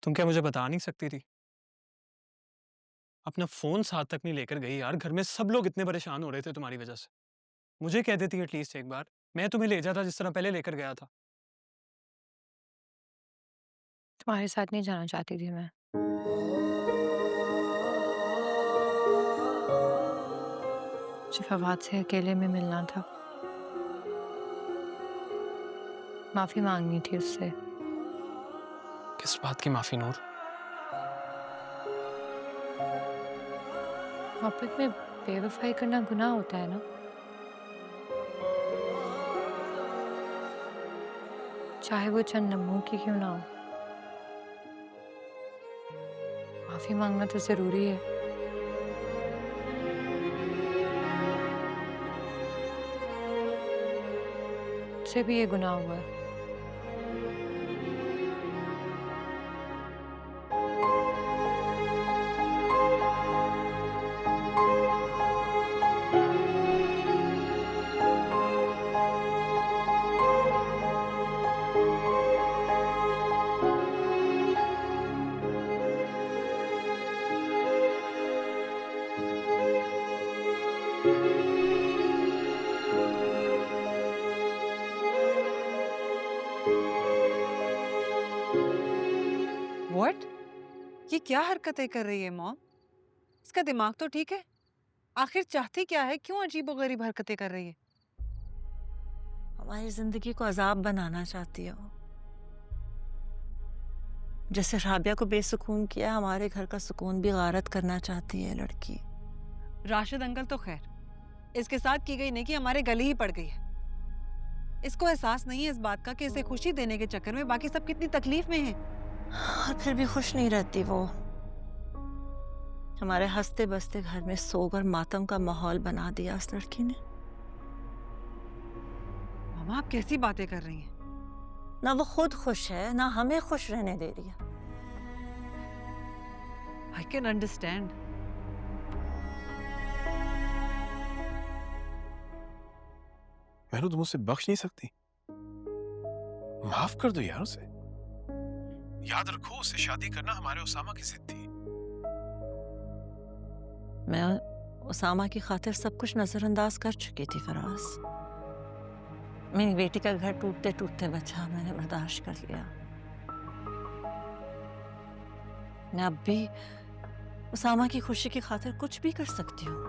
तुम क्या मुझे बता नहीं सकती थी? अपना फ़ोन साथ तक नहीं लेकर गई यार, घर में सब लोग इतने परेशान हो रहे थे तुम्हारी वज़ह से। मुझे कह देती एटलीस्ट एक बार, मैं तुम्हें ले जाता जिस तरह पहले लेकर गया था। तुम्हारे साथ नहीं जाना चाहती थी मैं। मुझे फवाद से अकेले में मिलना था। माफ़ी माँगनी थी उससे। किस बात की माफ़ी नूर? मोहब्बत में बेवफ़ाई करना गुनाह होता है ना? चाहे वो चंद लम्हों की क्यों ना हो। माफ़ी माँगना तो ज़रूरी है। मुझसे भी ये गुनाह हुआ है। व्हाट? ये क्या हरकतें कर रही है मॉम? इसका दिमाग तो ठीक है। आखिर चाहती क्या है? क्यों अजीबोगरीब हरकतें कर रही है? हमारी जिंदगी को अजाब बनाना चाहती है वो। जैसे राबिया को बेसुकून किया, हमारे घर का सुकून भी गारत करना चाहती है लड़की। राशिद अंकल तो खैर, इसके साथ की गई नेकी हमारे गले ही पड़ गई है। इसको एहसास नहीं है इस बात का कि इसे खुशी देने के चक्कर में बाकी सब कितनी तकलीफ में हैं। और फिर भी खुश नहीं रहती वो। हमारे हंसते बसते घर में सोग और मातम का माहौल बना दिया उस लड़की ने। मामा, आप कैसी बातें कर रही हैं? ना वो खुद खुश है, ना हमें खुश रहने दे रही है। I can understand. मैनू तुम उसे बख्श नहीं सकती? माफ कर दो यार उसे। याद रखो, उससे शादी करना हमारे उसामा की जिद थी। मैं उसामा की खातिर सब कुछ नजरअंदाज कर चुकी थी फराज। मेरी बेटी का घर टूटते टूटते बचा, मैंने बर्दाश्त कर लिया। मैं अब भी उसामा की खुशी की खातिर कुछ भी कर सकती हूँ,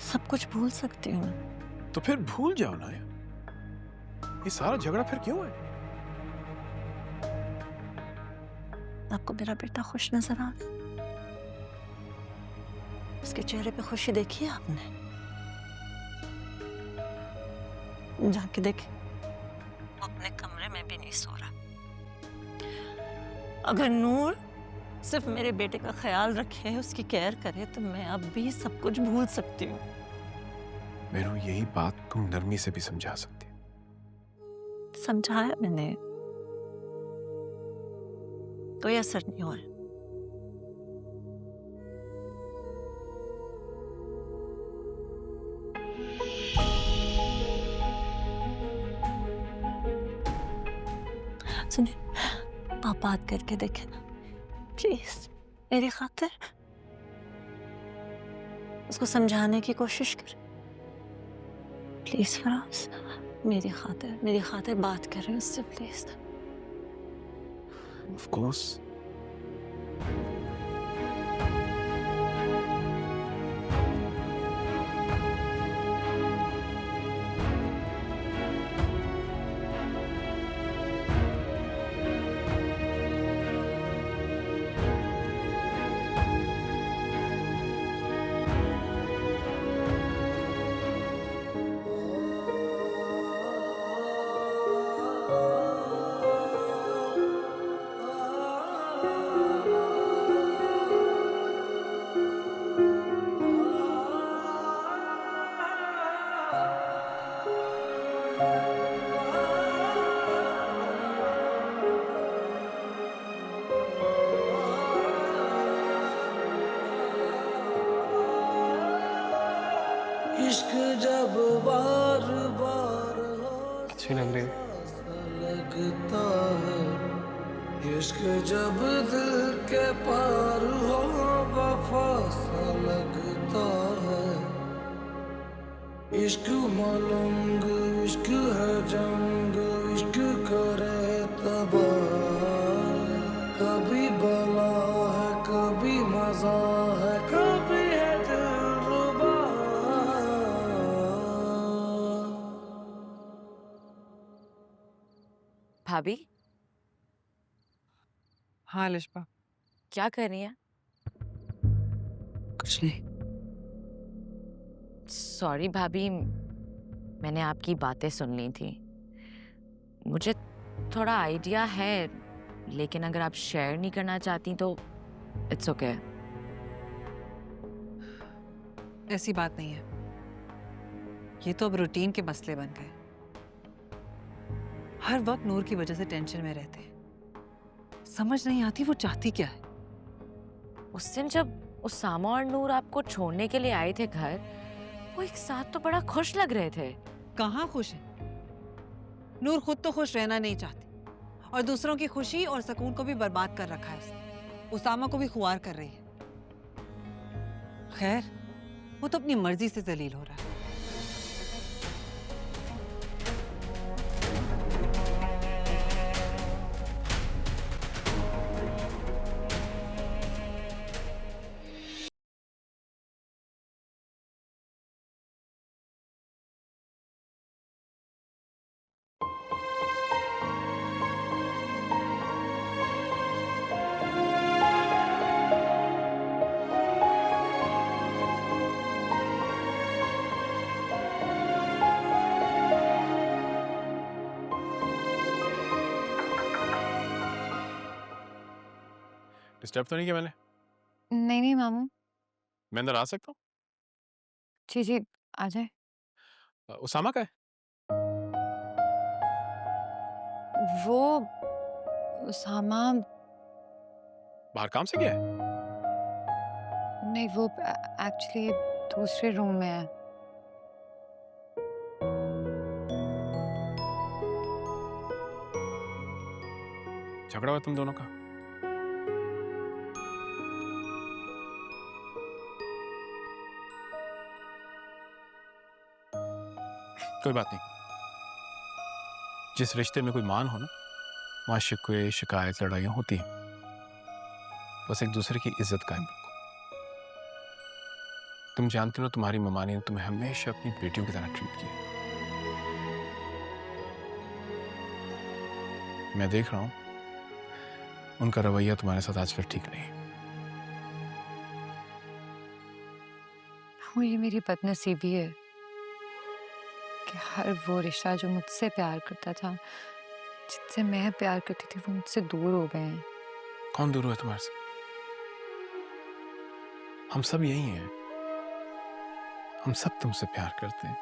सब कुछ भूल सकती हूँ मैं। तो फिर भूल जाओ ना यार, ये सारा झगड़ा फिर क्यों है? आपको मेरा बेटा खुश नजर आ रहा? उसके चेहरे पे खुशी देखी है आपने? जाके देखे, वो अपने कमरे में भी नहीं सो रहा। अगर नूर सिर्फ मेरे बेटे का ख्याल रखे, उसकी केयर करे, तो मैं अब भी सब कुछ भूल सकती हूँ। मेनू यही बात तुम नरमी से भी समझा सकती। समझाया मैंने, कोई असर नहीं हुआ है। सुनिए, आप बात करके देखें ना प्लीज, मेरी खातिर। उसको समझाने की कोशिश करें प्लीज फराज। मेरी खातिर बात करें उससे प्लीज। Of course. इश्क जब बार बार अच्छी लग रही है। सा लगता है, इश्क जब दिल के पार हो वफा सा लगता है। इश्क मलंग इश्क है जंग इश्क करे तबाह। कभी बला है कभी मजा है कभी है दिलरुबा। भाभी हाँ लिशबा, क्या कर रही हैं? कुछ नहीं। सॉरी भाभी, मैंने आपकी बातें सुन ली थी। मुझे थोड़ा आइडिया है, लेकिन अगर आप शेयर नहीं करना चाहती तो इट्स ओके। ऐसी बात नहीं है, ये तो अब रूटीन के मसले बन गए। हर वक्त नूर की वजह से टेंशन में रहते हैं। समझ नहीं आती वो चाहती क्या है। उस दिन जब उसामा और नूर आपको छोड़ने के लिए आए थे घर, वो एक साथ तो बड़ा खुश लग रहे थे। कहाँ खुश है? नूर खुद तो खुश रहना नहीं चाहती और दूसरों की खुशी और सुकून को भी बर्बाद कर रखा है उसने। उसामा को भी खुआर कर रही है। खैर, वो तो अपनी मर्जी से जलील हो रहा है। डिस्टर्ब तो नहीं किया मैंने? नहीं नहीं मामू, मैं अंदर आ सकता जी जी आ जाए। हूँ? उसामा का है? वो उसामा बाहर काम से गया है? नहीं, वो एक्चुअली दूसरे रूम में है। झगड़ा हुआ तुम दोनों का? कोई बात नहीं। जिस रिश्ते में कोई मान हो ना, वहां शिकवे शिकायत लड़ाइयाँ होती हैं। बस एक दूसरे की इज्जत कायम रखो। तुम जानती हो तुम्हारी मम्मा ने तुम्हें हमेशा अपनी बेटियों की तरह ट्रीट किया। मैं देख रहा हूं उनका रवैया तुम्हारे साथ आजकल ठीक नहीं। वो ये मेरी बदनसीबी है कि हर वो रिश्ता जो मुझसे प्यार करता था, जिससे मैं प्यार करती थी, वो मुझसे दूर हो गए हैं। कौन दूर हुआ तुम्हारे से? हम सब यही हैं। हम सब तुमसे प्यार करते हैं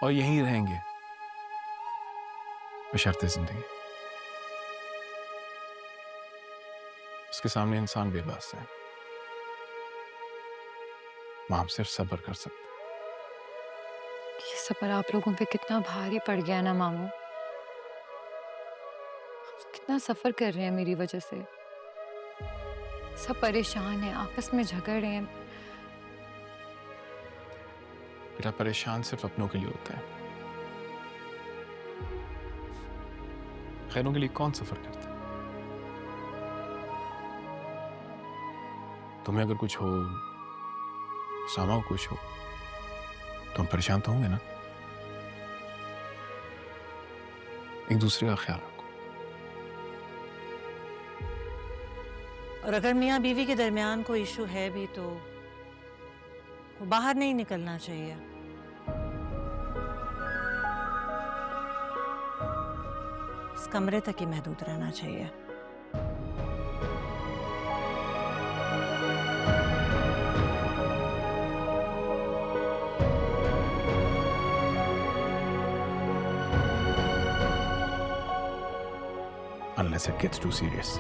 और यहीं रहेंगे बशर्ते जिंदगी। उसके सामने इंसान बेबस है। वहां हम सिर्फ सब्र कर सकते हैं। ये सफर आप लोगों पे कितना भारी पड़ गया ना मामू। कितना सफर कर रहे हैं मेरी वजह से। सब परेशान हैं, आपस में झगड़ रहे हैं। बेटा, परेशान सिर्फ अपनों के लिए होता है। खैरों के लिए कौन सफर करता है? तुम्हें अगर कुछ हो, सामा को कुछ हो, तो हम परेशान तो होंगे ना। एक दूसरे का ख्याल रखो। और अगर मियाँ बीवी के दरमियान कोई इशू है भी तो वो बाहर नहीं निकलना चाहिए। इस कमरे तक ही महदूद रहना चाहिए। Unless it gets too serious.